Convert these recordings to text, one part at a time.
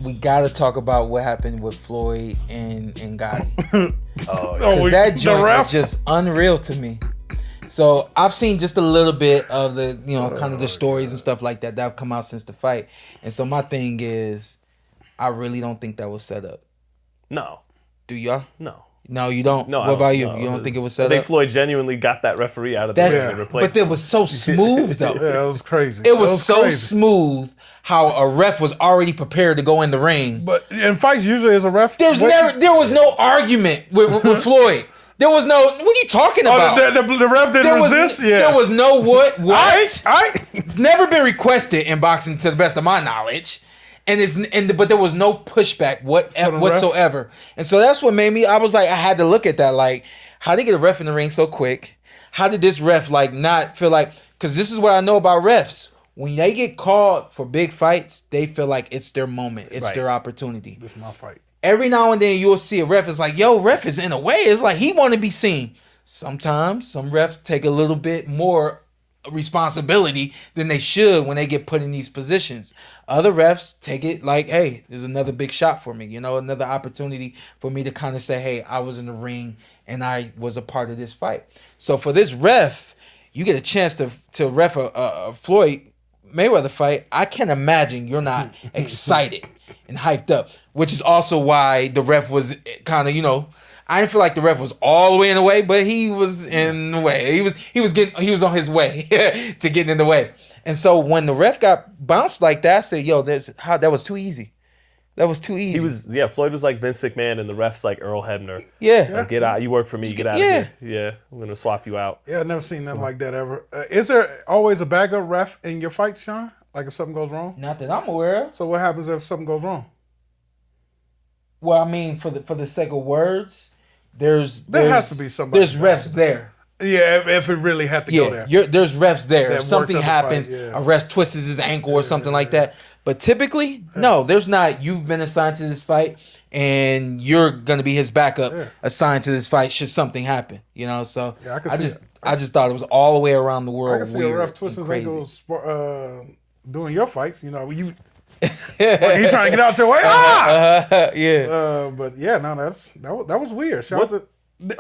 We gotta talk about what happened with Floyd and Gotti. Oh, Because that joint was just unreal to me. So I've seen just a little bit of the, kind of the stories and stuff like that have come out since the fight. And so my thing is, I really don't think that was set up. No. Do y'all? No, you don't? No. What about you? You don't think it was set up? I think Floyd genuinely got that referee out of the ring and replaced But it was so smooth, though. Yeah, it was crazy. It was so crazy. Smooth how a ref was already prepared to go in the ring. But in fights, usually as a ref, there was no argument with Floyd. There was no. What are you talking about? The ref didn't resist. There was no what. It's never been requested in boxing, to the best of my knowledge. But there was no pushback whatsoever. Ref? And so that's what made me, I was like, I had to look at that. Like, how did they get a ref in the ring so quick? How did this ref not feel like, because this is what I know about refs. When they get called for big fights, they feel like it's their moment. It's their opportunity. This is my fight. Every now and then you'll see a ref. It's like, yo, ref is in a way. It's like he want to be seen. Sometimes some refs take a little bit more responsibility than they should when they get put in these positions. Other refs take it like, hey, there's another big shot for me, another opportunity for me to kind of say, hey, I was in the ring and I was a part of this fight. So for this ref, you get a chance to ref a Floyd Mayweather fight. I can imagine you're not excited and hyped up, which is also why the ref was kind of, I didn't feel like the ref was all the way in the way, but he was in the way. He was on his way to getting in the way. And so when the ref got bounced like that, I said, yo, that was too easy. That was too easy. Floyd was like Vince McMahon and the ref's like Earl Hebner. Yeah. Like, get out. You work for me. Get out of here. Yeah. I'm going to swap you out. Yeah, I've never seen nothing like that ever. Is there always a backup ref in your fight, Sean? Like if something goes wrong? Not that I'm aware of. So what happens if something goes wrong? Well, I mean, for the sake of words, there has to be somebody. There's refs there. Yeah, if it really had to go there. There's refs there. If something happens, a ref twists his ankle or something like that. But typically, no, there's not. You've been assigned to this fight, and you're going to be his backup assigned to this fight should something happen. So I just thought it was all the way around the world. I can see a ref twisting his ankles doing your fights. You he trying to get out your way. But yeah, no, that was weird. Who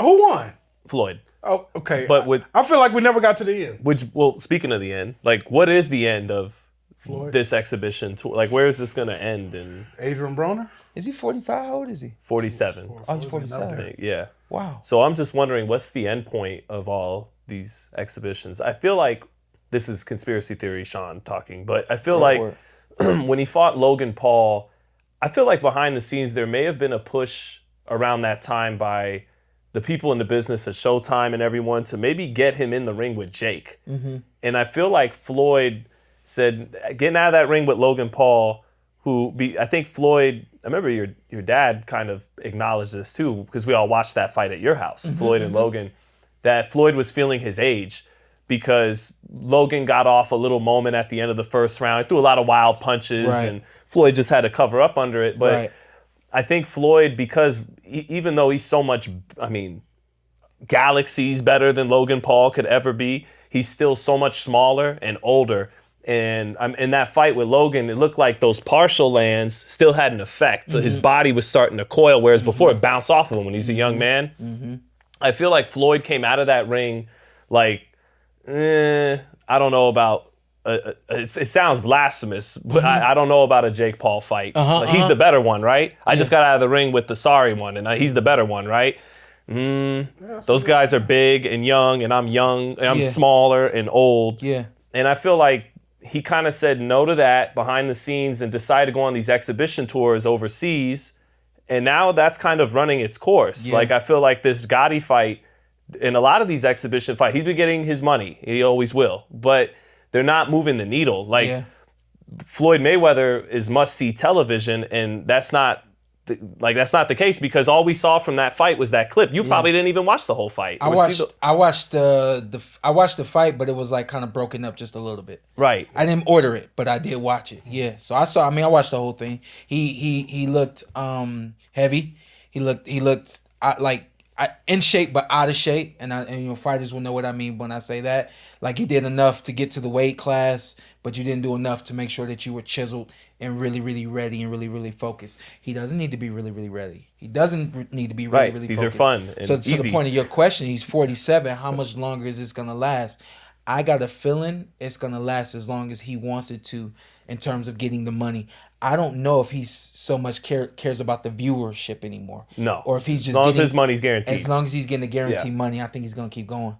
won? Floyd. Oh, okay. But I feel like we never got to the end. Speaking of the end, like, what is the end of Floyd? This exhibition tour? Like, where is this going to end? In Adrian Broner? Is he 45? How old is he? 47. Oh, he's 47. Yeah. Wow. So I'm just wondering, what's the end point of all these exhibitions? I feel like this is conspiracy theory, Sean talking, but I feel like when he fought Logan Paul, I feel like behind the scenes there may have been a push around that time by the people in the business at Showtime and everyone to maybe get him in the ring with Jake. Mm-hmm. And I feel like Floyd said, getting out of that ring with Logan Paul, I think Floyd, I remember your dad kind of acknowledged this too, because we all watched that fight at your house, Floyd and Logan, that Floyd was feeling his age because Logan got off a little moment at the end of the first round. He threw a lot of wild punches and Floyd just had to cover up under it. But I think Floyd, because even though he's so much, galaxies better than Logan Paul could ever be, he's still so much smaller and older. And in that fight with Logan, it looked like those partial lands still had an effect. Mm-hmm. His body was starting to coil, whereas before it bounced off of him when he's a young man. Mm-hmm. I feel like Floyd came out of that ring like, I don't know about, it sounds blasphemous, but I don't know about a Jake Paul fight. He's the better one, right? I just got out of the ring with the sorry one, and he's the better one, right? Those guys are big and young, and I'm young, and I'm smaller and old. Yeah. And I feel like he kind of said no to that behind the scenes and decided to go on these exhibition tours overseas. And now that's kind of running its course. Yeah. Like, I feel like this Gotti fight, in a lot of these exhibition fights, he's been getting his money. He always will. But they're not moving the needle. Like, Floyd Mayweather is must-see television, and that's not the case, because all we saw from that fight was that clip. You probably didn't even watch the whole fight. I watched the fight, but it was like kind of broken up just a little bit. Right. I didn't order it, but I did watch it. Yeah. So I watched the whole thing. He looked heavy. He looked like in shape but out of shape, and fighters will know what I mean when I say that. Like, you did enough to get to the weight class, but you didn't do enough to make sure that you were chiseled and really, really ready and really, really focused. He doesn't need to be really, really ready. He doesn't need to be really, really These focused. are fun and so easy. to the point of your question, he's 47. How much longer is this going to last? I got a feeling it's going to last as long as he wants it to in terms of getting the money. I don't know if he's so much cares about the viewership anymore. No. Or if he's just as long as his money's guaranteed. As long as he's getting the guaranteed money, I think he's going to keep going.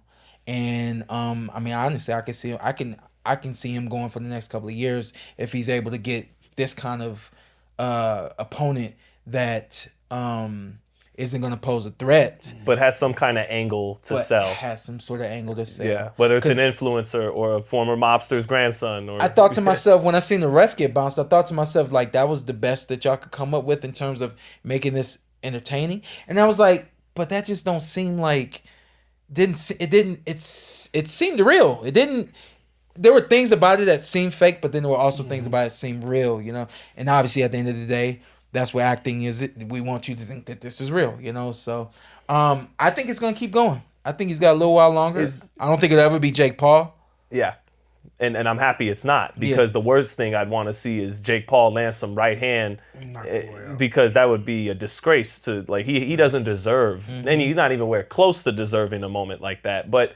And I mean, honestly, I can see him going for the next couple of years if he's able to get this kind of opponent that isn't going to pose a threat, but has some kind of angle to sell. Has some sort of angle to sell. Yeah, whether it's an influencer or a former mobster's grandson. Or I thought to myself when I seen the ref get bounced, I thought to myself like that was the best that y'all could come up with in terms of making this entertaining. And I was like, but that just don't seem like it seemed real. It didn't. There were things about it that seemed fake, but then there were also things about it that seemed real, you know. And obviously, at the end of the day, that's what acting is. We want you to think that this is real, you know. So, I think it's gonna keep going. I think he's got a little while longer. I don't think it'll ever be Jake Paul. Yeah, and I'm happy it's not, because the worst thing I'd want to see is Jake Paul land some right hand, because that would be a disgrace to, like, he doesn't deserve, and he's not even close to deserving a moment like that. But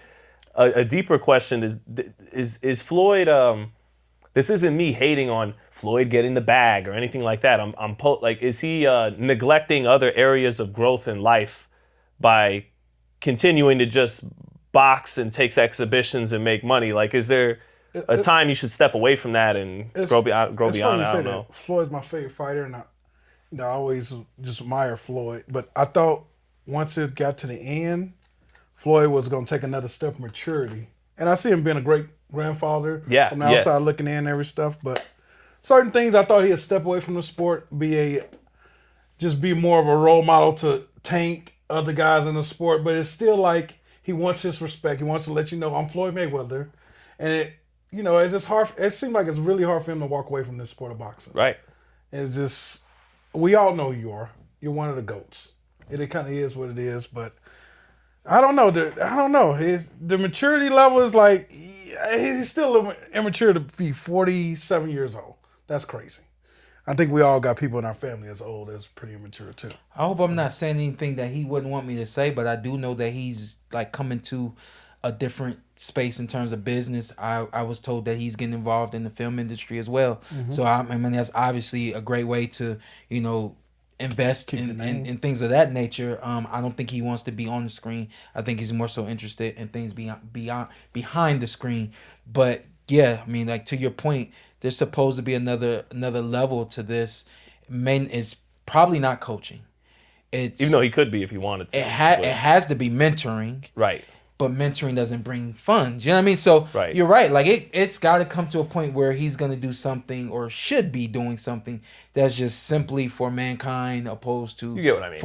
a deeper question is Floyd. This isn't me hating on Floyd getting the bag or anything like that. Is he neglecting other areas of growth in life by continuing to just box and takes exhibitions and make money? Like, is there a time you should step away from that and grow beyond? I don't know. Floyd's my favorite fighter, and I always just admire Floyd. But I thought once it got to the end, Floyd was going to take another step of maturity. And I see him being a great grandfather from the outside looking in and every stuff. But certain things I thought he'd step away from the sport, be more of a role model to tank other guys in the sport. But it's still like he wants his respect. He wants to let you know, I'm Floyd Mayweather. And it's just hard. It seems like it's really hard for him to walk away from this sport of boxing. Right. It's just, we all know you are. You're one of the GOATs. It kind of is what it is, but I don't know. The maturity level is like, he's still immature to be 47 years old. That's crazy. I think we all got people in our family as old as pretty immature too. I hope I'm not saying anything that he wouldn't want me to say, but I do know that he's like coming to a different space in terms of business. I was told that he's getting involved in the film industry as well. Mm-hmm. So I mean, that's obviously a great way to, invest in things of that nature. I don't think he wants to be on the screen. I think he's more so interested in things behind the screen. But yeah, I mean, like, to your point, there's supposed to be another level to this. It's probably not coaching. Even though he could be if he wanted to. It has to be mentoring. Right. But mentoring doesn't bring funds. You know what I mean? So You're right. Like, it's got to come to a point where he's going to do something, or should be doing something, that's just simply for mankind, opposed to, you get what I mean,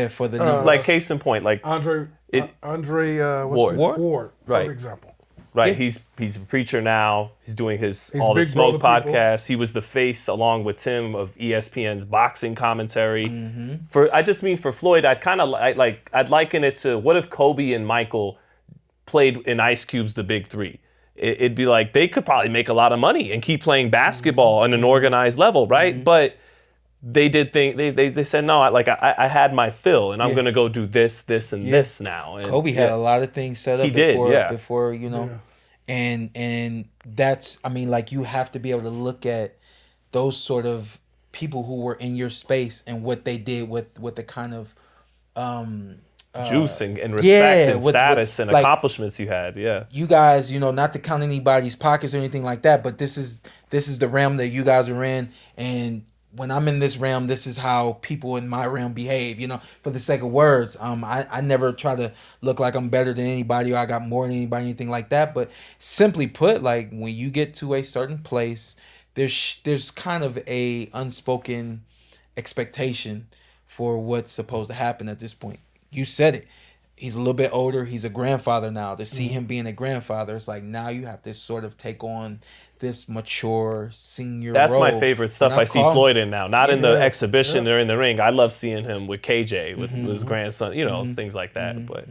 for the numbers. Like, case in point, like Andre Ward, right? For example. Right, he's a preacher now. He's doing his All the Smoke podcast. He was the face, along with Tim, of ESPN's boxing commentary. Mm-hmm. For Floyd, I'd liken it to, what if Kobe and Michael played in Ice Cube's The Big Three? It'd be like, they could probably make a lot of money and keep playing basketball on an organized level, right? Mm-hmm. But they did think they said, no, I had my fill, and I'm gonna go do this, and this now. And Kobe had a lot of things set up before and that's, I mean, like, you have to be able to look at those sort of people who were in your space and what they did with the kind of juice and respect and status and accomplishments you had. You guys, not to count anybody's pockets or anything like that, but this is the realm that you guys are in, and when I'm in this realm, this is how people in my realm behave, for the sake of words. I never try to look like I'm better than anybody, or I got more than anybody, anything like that. But simply put, like, when you get to a certain place, there's kind of a unspoken expectation for what's supposed to happen at this point. You said it. He's a little bit older. He's a grandfather now. To see him being a grandfather, it's like, now you have to sort of take on this mature senior That's role. My favorite stuff I see Floyd in now. Not in the exhibition or in the ring. I love seeing him with KJ, with his grandson, things like that. But